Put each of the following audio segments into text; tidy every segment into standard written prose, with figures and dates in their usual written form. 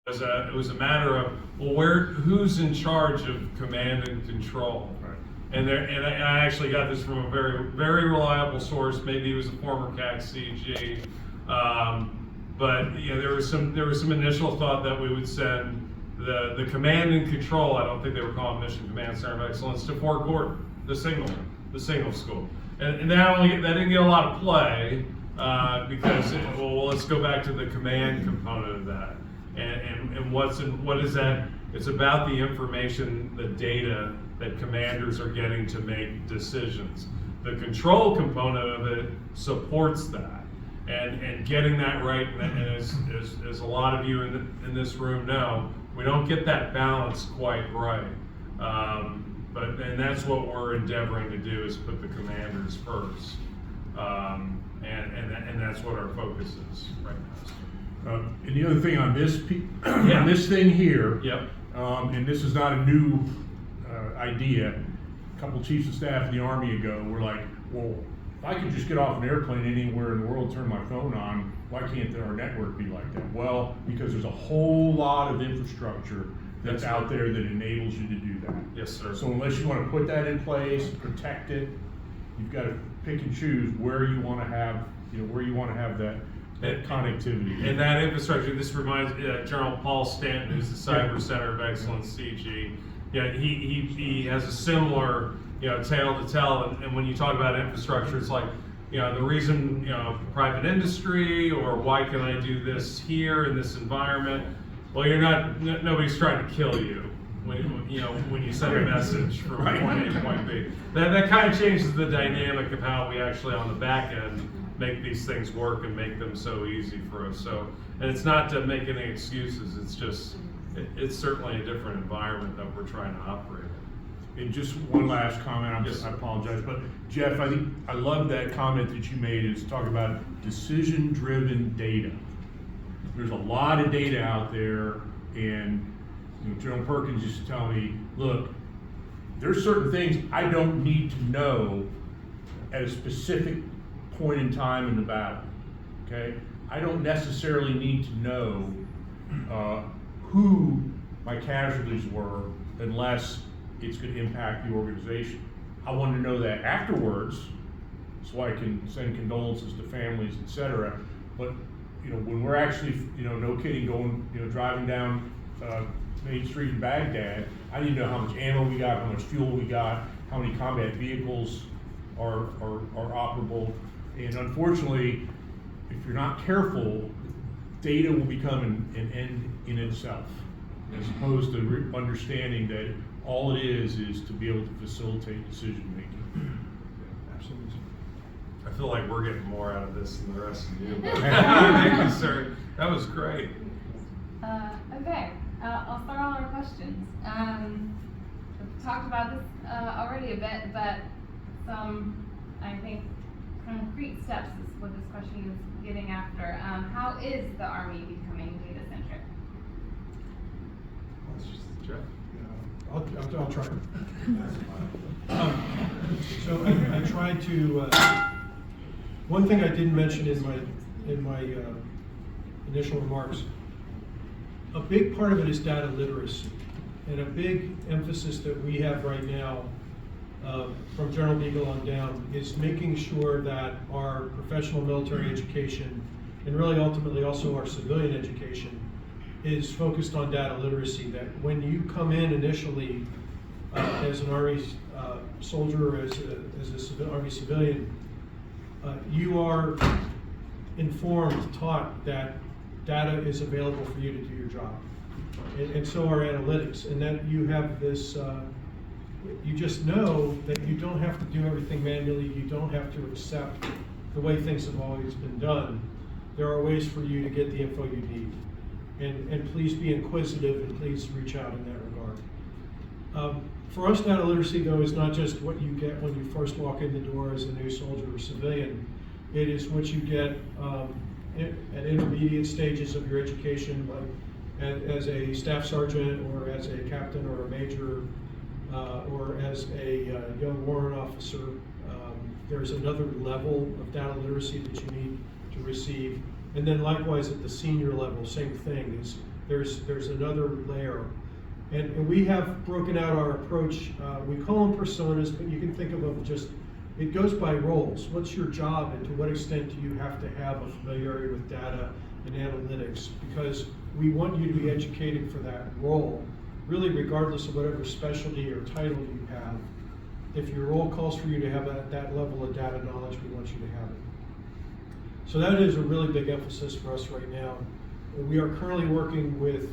It was a matter of, well, who's in charge of command and control? Right. And I actually got this from a very, very reliable source. Maybe he was a former CAC CG, but there was some initial thought that we would send the command and control. I don't think they were calling Mission Command Center of Excellence, to Fort Gordon, the signal school, and that didn't get a lot of play because well, let's go back to the command component of that. And what is that? It's about the information, the data that commanders are getting to make decisions. The control component of it supports that, and getting that right. And as a lot of you in this room know, we don't get that balance quite right. And that's what we're endeavoring to do, is put the commanders first, and that's what our focus is right now. And the other thing on this, Yeah. on this thing here, Yep. And this is not a new idea. A couple chiefs of staff in the Army ago were like, well, if I could just get off an airplane anywhere in the world, turn my phone on, why can't our network be like that? Well, because there's a whole lot of infrastructure that's out there that enables you to do that. Yes, sir. So unless you want to put that in place, protect it, you've got to pick and choose where you want to have, that connectivity. And that infrastructure, this reminds General Paul Stanton, who's the Cyber Center of Excellence CG. Yeah, he has a similar tale to tell. And when you talk about infrastructure, it's like the reason private industry, or why can I do this here in this environment? Well, nobody's trying to kill you when you send a message from point A to point B. That kind of changes the dynamic of how we actually on the back end make these things work and make them so easy for us. So, and it's not to make any excuses. It's just it's certainly a different environment that we're trying to operate in. And just one last comment, Yes. I apologize, but Jeff, I love that comment that you made, is talk about decision-driven data. There's a lot of data out there, and General Perkins used to tell me, look, there's certain things I don't need to know at a specific point in time in the battle, okay? I don't necessarily need to know who my casualties were unless it's going to impact the organization. I want to know that afterwards, so I can send condolences to families, etc. But when we're actually, no kidding, going, driving down Main Street in Baghdad, I need to know how much ammo we got, how much fuel we got, how many combat vehicles are operable. And unfortunately, if you're not careful, data will become an end in itself, as opposed to understanding that all it is to be able to facilitate decision making. Absolutely. I feel like we're getting more out of this than the rest of you. Thank you, sir. That was great. Okay, I'll start all our questions. We've talked about this already a bit, but some, I think, concrete steps is what this question is getting after. How is the Army becoming data-centric? Jeff? I'll try. So I tried to. One thing I didn't mention in my initial remarks. A big part of it is data literacy, and a big emphasis that we have right now, from General Beagle on down, is making sure that our professional military education, and really ultimately also our civilian education, is focused on data literacy. That when you come in initially as an Army soldier, as a Army civilian, you are informed, taught that data is available for you to do your job, and so are analytics, and that you have this. You just know that you don't have to do everything manually. You don't have to accept the way things have always been done. There are ways for you to get the info you need. And please be inquisitive, and please reach out in that regard. For us, data literacy, though, is not just what you get when you first walk in the door as a new soldier or civilian. It is what you get at intermediate stages of your education, like as a staff sergeant, or as a captain or a major, or as a young warrant officer. There's another level of data literacy that you need to receive. And then likewise at the senior level, same thing, is there's another layer. And we have broken out our approach. We call them personas, but you can think of them just, it goes by roles. What's your job, and to what extent do you have to have a familiarity with data and analytics? Because we want you to be educated for that role, really regardless of whatever specialty or title you have. If your role calls for you to have that level of data knowledge, we want you to have it. So that is a really big emphasis for us right now. We are currently working with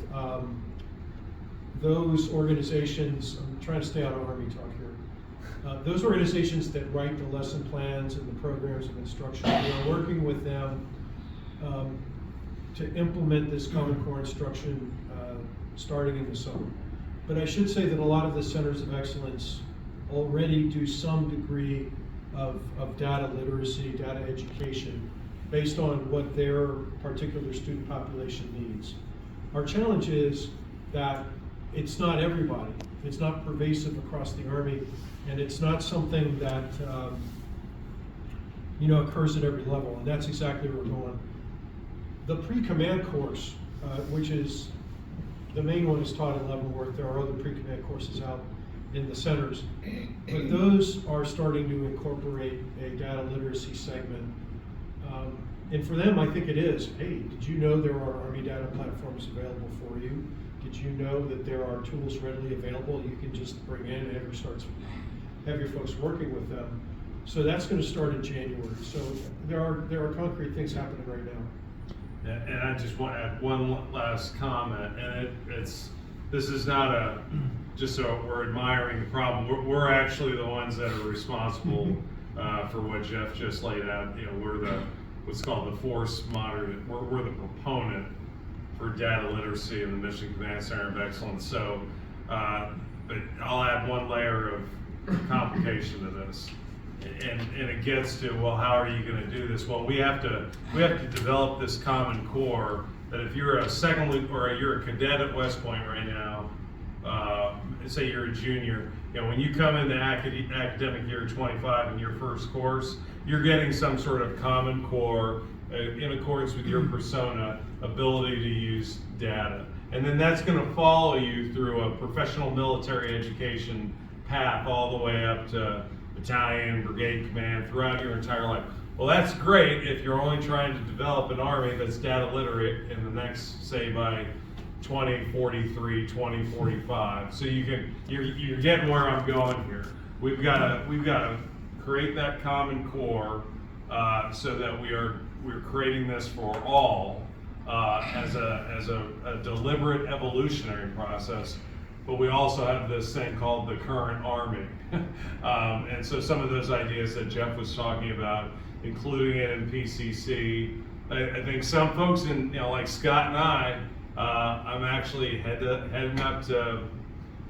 those organizations. I'm trying to stay out of Army talk here. Those organizations that write the lesson plans and the programs of instruction, we are working with them to implement this Common Core instruction starting in the summer. But I should say that a lot of the centers of excellence already do some degree of data literacy, data education, based on what their particular student population needs. Our challenge is that it's not everybody. It's not pervasive across the Army, and it's not something that occurs at every level, and that's exactly where we're going. The pre-command course, which is the main one, is taught in Leavenworth. There are other pre-command courses out in the centers, but those are starting to incorporate a data literacy segment. And for them, I think it is, hey, did you know there are Army data platforms available for you? Did you know that there are tools readily available you can just bring in and have your folks working with them? So that's going to start in January. So there are concrete things happening right now. And I just want to add one last comment, and this is not just so we're admiring the problem. We're actually the ones that are responsible for what Jeff just laid out. We're what's called the force monitor. We're the proponent for data literacy in the Mission Command Center of Excellence. So, but I'll add one layer of complication to this. And it gets to, well, how are you going to do this? Well, we have to develop this common core that if you're a you're a cadet at West Point right now, say you're a junior, when you come into academic year 25 in your first course, you're getting some sort of common core in accordance with your persona, ability to use data. And then that's going to follow you through a professional military education path all the way up to battalion, brigade command throughout your entire life. Well, that's great if you're only trying to develop an Army that's data literate in the next, say, by 2043, 2045. So you're getting where I'm going here. We've got to create that common core so that we're creating this for all as a deliberate evolutionary process. But we also have this thing called the current Army. And so some of those ideas that Jeff was talking about, including it in PCC, I think some folks like Scott and I'm actually heading up to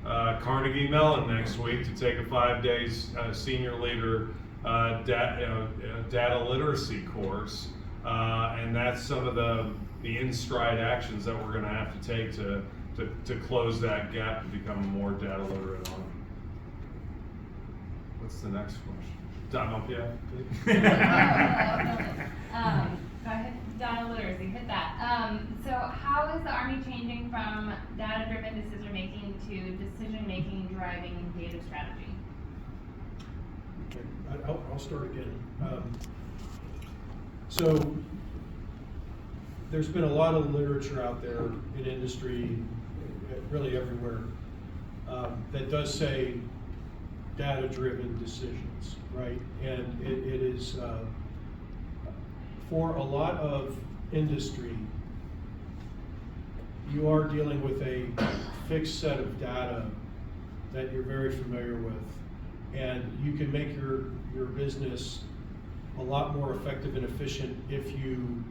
Carnegie Mellon next week to take a 5-day senior leader data literacy course. And that's some of the in-stride actions that we're going to have to take to close that gap and become a more data literate Army. What's the next question? Dom, yeah. Go ahead, data literacy, hit that. So how is the Army changing from data-driven decision-making to decision-making driving data strategy? Okay, I'll start again. So there's been a lot of literature out there in industry, really everywhere, that does say data-driven decisions, right? And it is, for a lot of industry, you are dealing with a fixed set of data that you're very familiar with, and you can make your business a lot more effective and efficient if you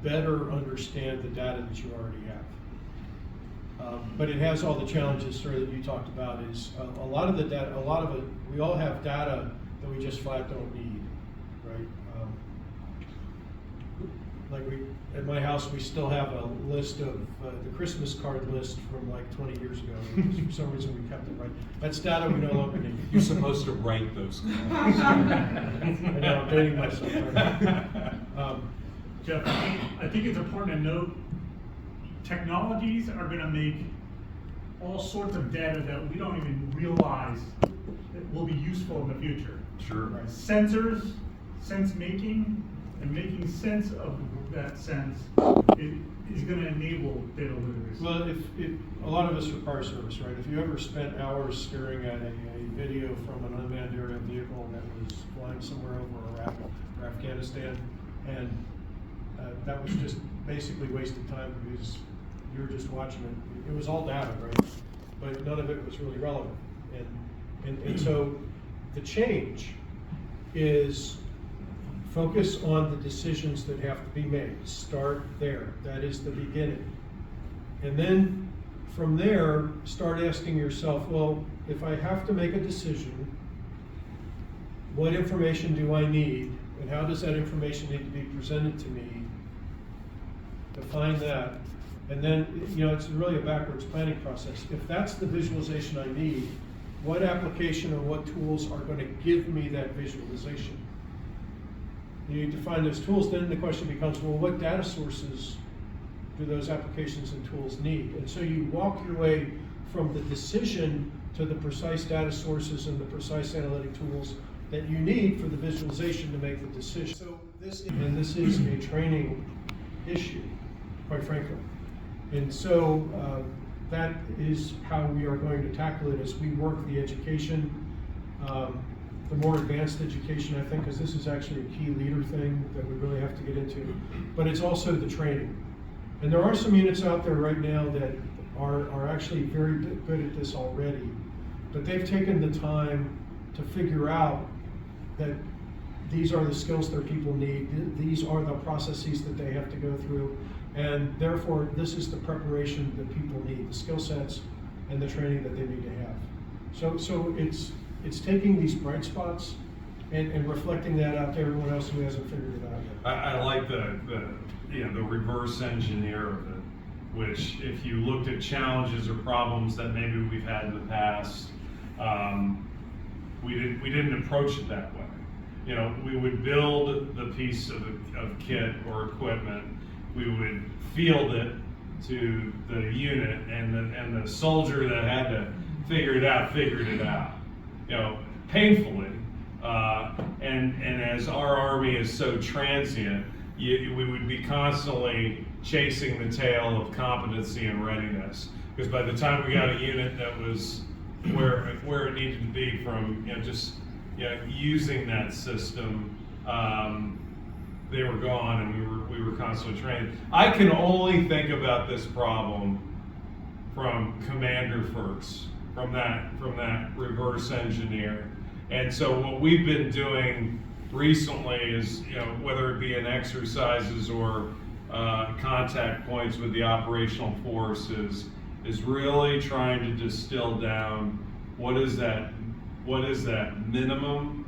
better understand the data that you already have. But it has all the challenges, sir, that you talked about. Is a lot of the data, we all have data that we just flat don't need, right? Like at my house, we still have a list of the Christmas card list from like 20 years ago. For some reason, we kept it right. That's data we no longer need. You're supposed to write those cards. I know, I'm dating myself. Right? Jeff, I think it's important to note technologies are gonna make all sorts of data that we don't even realize that will be useful in the future. Sure. Sensors, sense making, and making sense of that sense is gonna enable data literacy. Well, if a lot of us are car service, right? If you ever spent hours staring at a video from an unmanned aerial vehicle that was flying somewhere over Iraq or Afghanistan, and that was just basically wasted time because you were just watching it. It was all data, right? But none of it was really relevant. And so the change is focus on the decisions that have to be made. Start there. That is the beginning. And then from there, start asking yourself, well, if I have to make a decision, what information do I need? And how does that information need to be presented to me? Define that. And then, it's really a backwards planning process. If that's the visualization I need, what application or what tools are going to give me that visualization? You need to find those tools. Then the question becomes, well, what data sources do those applications and tools need? And so you walk your way from the decision to the precise data sources and the precise analytic tools that you need for the visualization to make the decision. So this is a training issue, quite frankly. And so that is how we are going to tackle it as we work the education, the more advanced education, I think, because this is actually a key leader thing that we really have to get into. But it's also the training. And there are some units out there right now that are actually very good at this already. But they've taken the time to figure out that these are the skills their people need, these are the processes that they have to go through, and therefore this is the preparation that people need, the skill sets and the training that they need to have. So it's taking these bright spots and reflecting that out to everyone else who hasn't figured it out yet. I like the reverse engineer of it, which if you looked at challenges or problems that maybe we've had in the past, we didn't approach it that way. We would build the piece of kit or equipment, we would field it to the unit, and the soldier that had to figure it out figured it out, painfully. And as our Army is so transient, we would be constantly chasing the tail of competency and readiness, because by the time we got a unit that was where it needed to be from, using that system, they were gone, and we were constantly trained. I can only think about this problem from commander first, from that reverse engineer. And so what we've been doing recently is, whether it be in exercises or contact points with the operational forces, is really trying to distill down what is that minimum.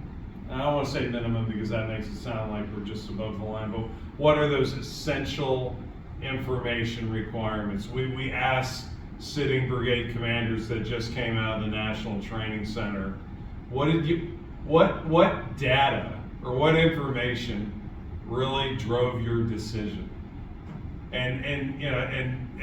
I don't want to say minimum because that makes it sound like we're just above the line, but what are those essential information requirements? We asked sitting brigade commanders that just came out of the National Training Center, what data or what information really drove your decision? And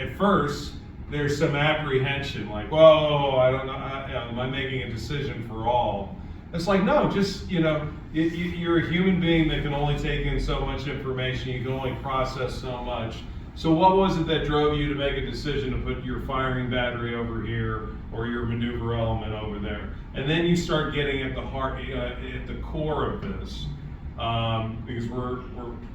at first there's some apprehension, like, whoa, I don't know, am I making a decision for all? It's like, no, just, you're a human being that can only take in so much information, you can only process so much. So what was it that drove you to make a decision to put your firing battery over here or your maneuver element over there? And then you start getting at the heart, at the core of this, because we're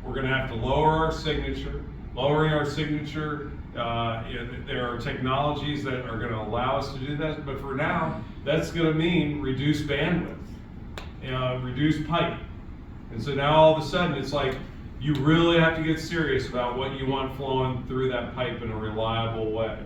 going to have to lower our signature. Lowering our signature, there are technologies that are going to allow us to do that, but for now, that's going to mean reduced bandwidth, reduced pipe. And so now all of a sudden, it's like you really have to get serious about what you want flowing through that pipe in a reliable way.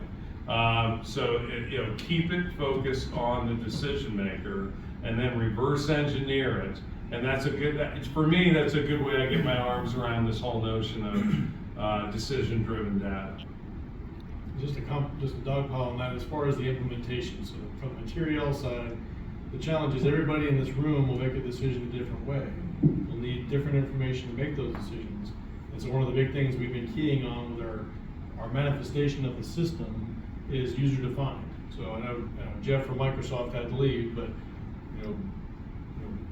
Keep it focused on the decision maker, and then reverse engineer it. And for me, that's a good way to get my arms around this whole notion of decision-driven data. Just a dog pile on that, as far as the implementation. So from the material side, the challenge is everybody in this room will make a decision a different way. We'll need different information to make those decisions. And so one of the big things we've been keying on with our our manifestation of the system is user-defined. So I know Jeff from Microsoft had to leave, but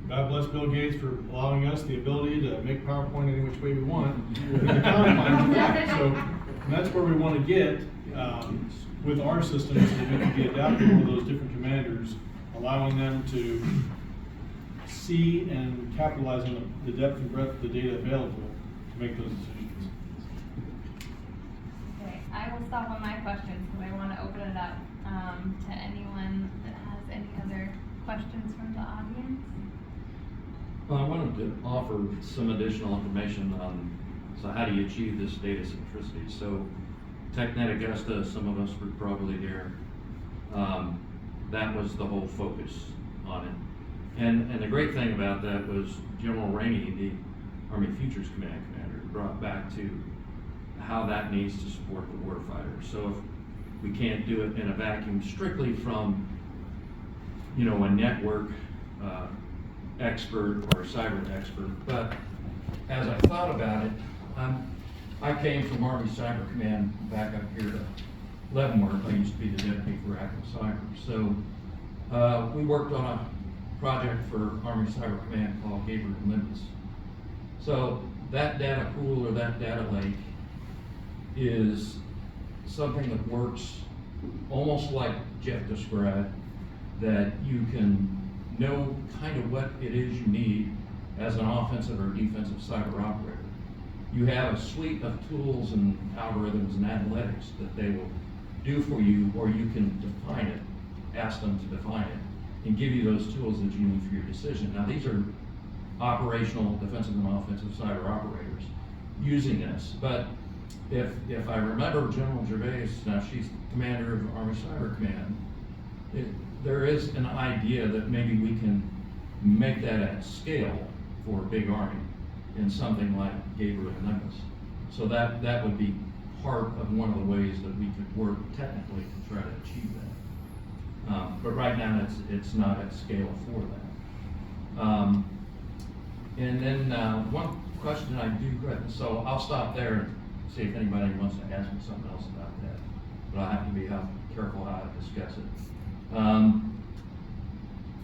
God bless Bill Gates for allowing us the ability to make PowerPoint any which way we want. We can count on it. So and that's where we want to get with our systems, so that we can be adaptable to those different commanders, allowing them to see and capitalize on the depth and breadth of the data available to make those decisions. Okay, I will stop on my questions because I want to open it up to anyone that has any other questions from the audience. Well, I wanted to offer some additional information on, so how do you achieve this data centricity? So Technet Augusta, some of us were probably there. That was the whole focus on it. And the great thing about that was General Rainey, the Army Futures Command Commander, brought back to how that needs to support the warfighter. So if we can't do it in a vacuum strictly from, a network expert or a cyber expert, but as I thought about it, I came from Army Cyber Command back up here to Leavenworth. I used to be the deputy for active cyber. So we worked on a project for Army Cyber Command called Gabriel Olympus. So that data pool or that data lake is something that works almost like Jeff described, that you can know kind of what it is you need as an offensive or defensive cyber operator. You have a suite of tools and algorithms and analytics that they will do for you, or you can define it, ask them to define it, and give you those tools that you need for your decision. Now, these are operational defensive and offensive cyber operators using this, but if I remember General Gervais, now she's commander of Army Cyber Command, there is an idea that maybe we can make that at scale for a big army in something like Gabriel Olympus. So that would be part of one of the ways that we could work technically to try to achieve that. But right now it's not at scale for that. And then one question I do, so I'll stop there and see if anybody wants to ask me something else about that. But I have to be careful how I discuss it.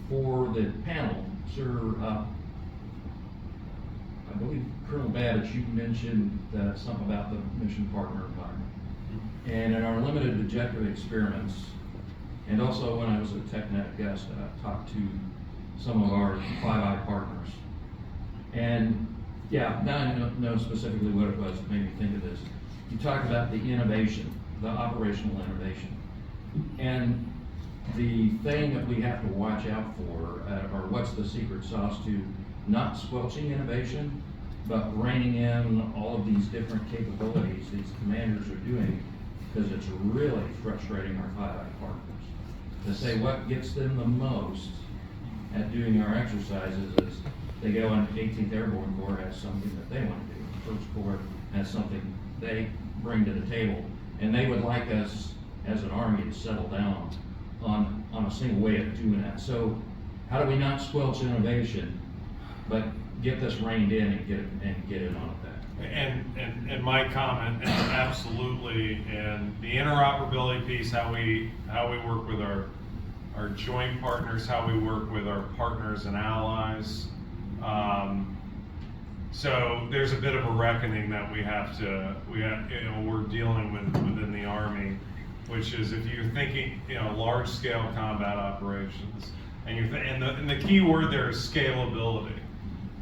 For the panel, sir, I believe Colonel Babich, you mentioned something about the mission partner environment. And in our limited objective experiments, and also when I was at Technet Augusta, I talked to some of our Five Eye partners. And yeah, now I know specifically what it was that made me think of this. You talked about the innovation, the operational innovation. And the thing that we have to watch out for, or what's the secret sauce to not squelching innovation, but reining in all of these different capabilities these commanders are doing, because it's really frustrating our Five Eye partners. To say what gets them the most at doing our exercises is they go on 18th Airborne Corps has something that they want to do. The 1st Corps has something they bring to the table. And they would like us as an Army to settle down on a single way of doing that. So how do we not squelch innovation, but get this reined in and get it on it back? And my comment, and absolutely, and the interoperability piece, how we work with our joint partners, how we work with our partners and allies. So there's a bit of a reckoning that we're dealing with within the Army, which is if you're thinking, large scale combat operations, and the key word there is scalability.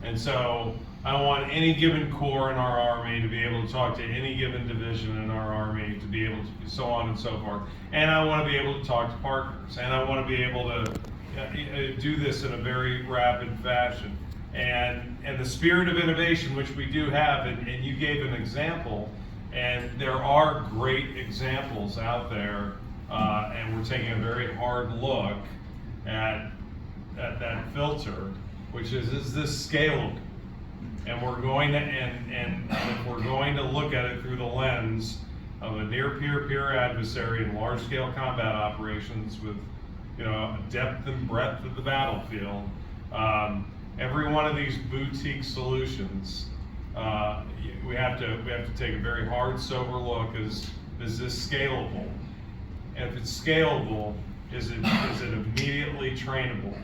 And so I want any given corps in our Army to be able to talk to any given division in our Army, to be able to, so on and so forth. And I want to be able to talk to partners, and I want to be able to do this in a very rapid fashion. And the spirit of innovation, which we do have, and you gave an example, and there are great examples out there, and we're taking a very hard look at that filter, which is this scalable? And we're going to, and if we're going to look at it through the lens of a near peer adversary in large scale combat operations with, depth and breadth of the battlefield, every one of these boutique solutions, we have to take a very hard, sober look is this scalable? If it's scalable, is it immediately trainable?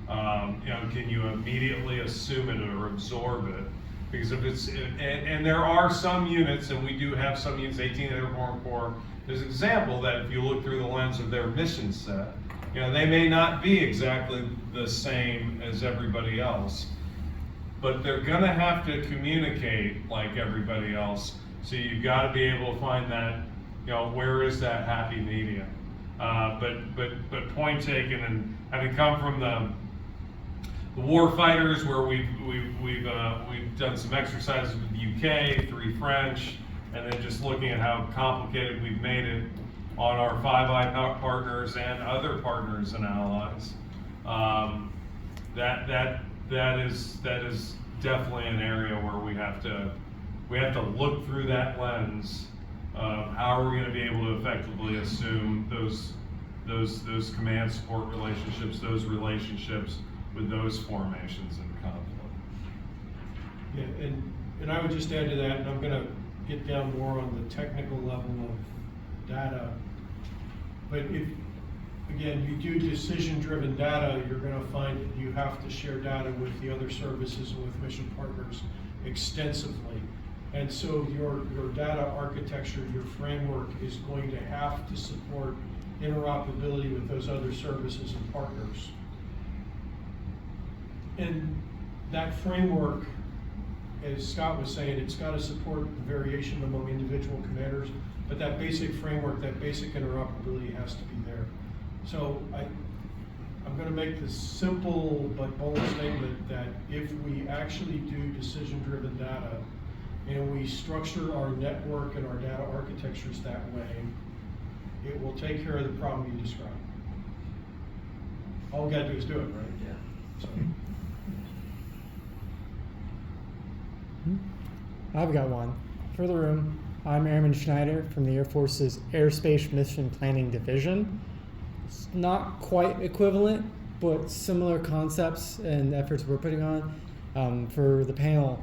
Can you immediately assume it or absorb it? Because if it's, and there are some units, and we do have some units, 18th Airborne Corps, there's an example that if you look through the lens of their mission set, they may not be exactly the same as everybody else, but they're gonna have to communicate like everybody else. So you've gotta be able to find that, where is that happy medium? But point taken, and having come from the war fighters, where we've done some exercises with the UK, 3 French, and then just looking at how complicated we've made it on our Five Eye partners and other partners and allies. That is definitely an area where we have to look through that lens of how are we going to be able to effectively assume those command support relationships, those relationships with those formations in conflict. Yeah, and I would just add to that, and I'm gonna get down more on the technical level of data. But if, again, you do decision-driven data, you're gonna find that you have to share data with the other services and with mission partners extensively. And so your data architecture, your framework is going to have to support interoperability with those other services and partners. And that framework, as Scott was saying, it's got to support the variation among individual commanders, but that basic framework, that basic interoperability has to be there. So I'm going to make this simple but bold statement that if we actually do decision-driven data and we structure our network and our data architectures that way, it will take care of the problem you described. All we got to do is do it, right? Yeah. So. I've got one. For the room, I'm Airman Schneider from the Air Force's Airspace Mission Planning Division. It's not quite equivalent, but similar concepts and efforts we're putting on. For the panel,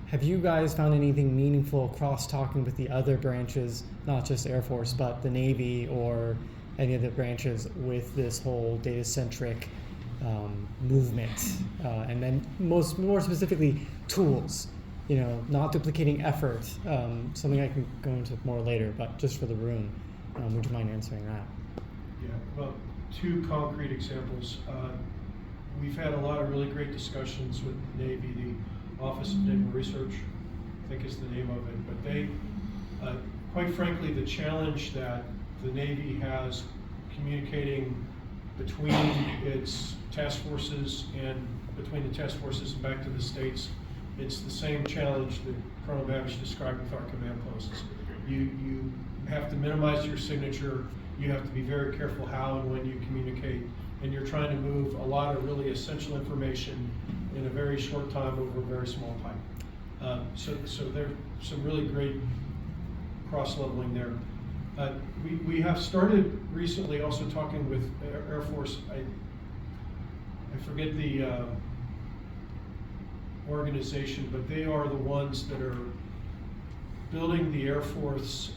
have you guys found anything meaningful cross-talking with the other branches, not just Air Force, but the Navy or any of the branches with this whole data-centric movement? And then more specifically, tools. Not duplicating effort, something I can go into more later, but just for the room, would you mind answering that? Yeah, well, 2 concrete examples. We've had a lot of really great discussions with the Navy, the Office of Naval Research, I think is the name of it, but they, quite frankly, the challenge that the Navy has communicating between its task forces and between the task forces and back to the states, it's the same challenge that Colonel Babich described with our command posts. You have to minimize your signature, you have to be very careful how and when you communicate, and you're trying to move a lot of really essential information in a very short time over a very small pipe. So there's some really great cross-leveling there. We have started recently also talking with Air Force, I forget the organization, but they are the ones that are building the Air Force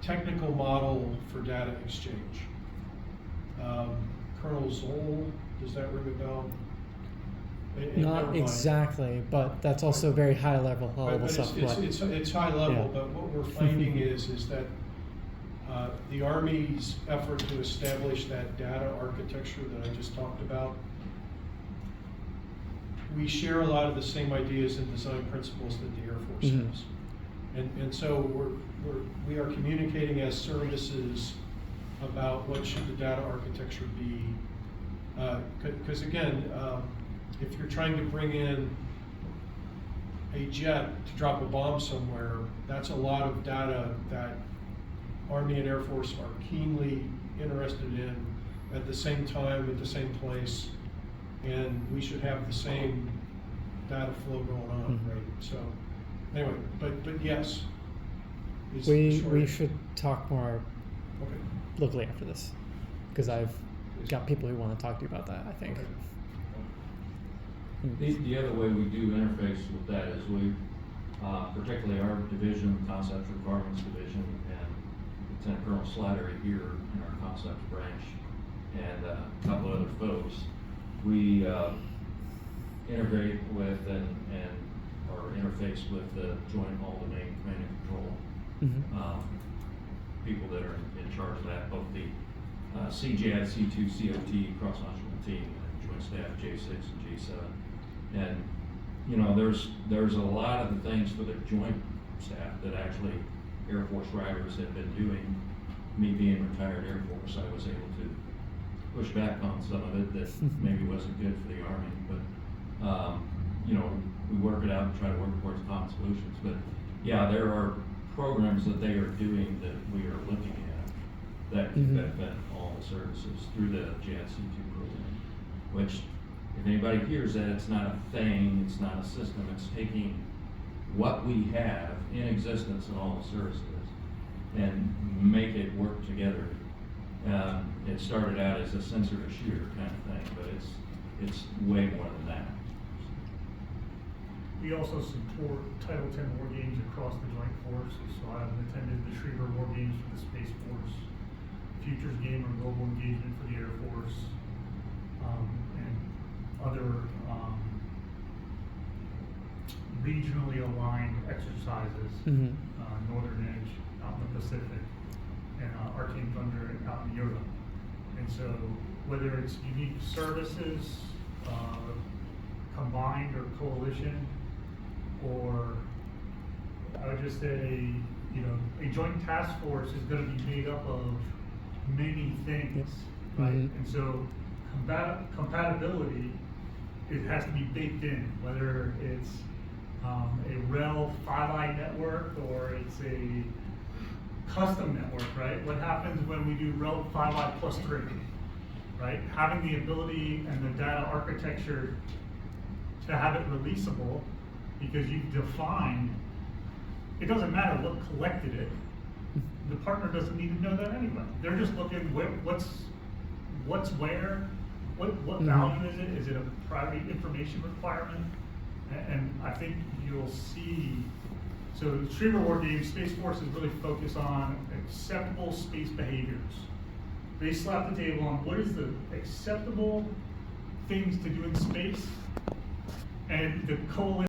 technical model for data exchange. Colonel Zoll, does that ring a bell? Not exactly, but that's also very high level stuff. It's high level, Yeah. but what we're finding is that the Army's effort to establish that data architecture that I just talked about, we share a lot of the same ideas and design principles that the Air Force Mm-hmm. does. And so we are communicating as services about what should the data architecture be. Because again, if you're trying to bring in a jet to drop a bomb somewhere, that's a lot of data that Army and Air Force are keenly interested in at the same time, at the same place, and we should have the same data flow going on, Mm-hmm. right? So anyway, but yes. is We the short- should talk more Okay. locally after this, because I've got people who want to talk to you about that, I think. Okay. The other way we do interface with that is we particularly our division, Concepts Requirements Division, and Lieutenant Colonel Slattery here in our Concepts branch, and a couple other folks. We integrate with and or interface with the Joint All-Domain Command and Control people that are in charge of that, both the CDID, C2, COT, cross-functional team, and Joint Staff J6 and J7. And, you know, there's a lot of the things for the joint staff that actually Air Force riders have been doing. Me being retired Air Force, I was able to push back on some of it that maybe wasn't good for the Army, but, you know, we work it out and try to work towards common solutions. But yeah, there are programs that they are doing that we are looking at that can benefit all the services through the JADC2 program, which, if anybody hears that, it's not a thing, it's not a system, it's taking what we have in existence in all the services and make it work together. It started out as a sensor to shooter kind of thing, but it's way more than that. We also support Title 10 war games across the Joint Force, so I've attended the Schriever War Games for the Space Force, Futures Game or Global Engagement for the Air Force, and other regionally aligned exercises, Northern Edge out in the Pacific, and Arcane Thunder out in Europe. And so whether it's unique services, combined or coalition, or I would just say, you know, a joint task force is going to be made up of many things, right? And so compatibility, it has to be baked in, whether it's a REL 5i network or it's a custom network, right? What happens when we do REL 5i plus 3, right? Having the ability and the data architecture to have it releasable, because you've defined, it doesn't matter what collected it, the partner doesn't need to know that anyway. They're just looking what's where, what value is it? Is it a private information requirement? And I think you'll see, so Schriever War Games, Space Force is really focused on acceptable space behaviors. They slap the table on what is the acceptable things to do in space, and the coalition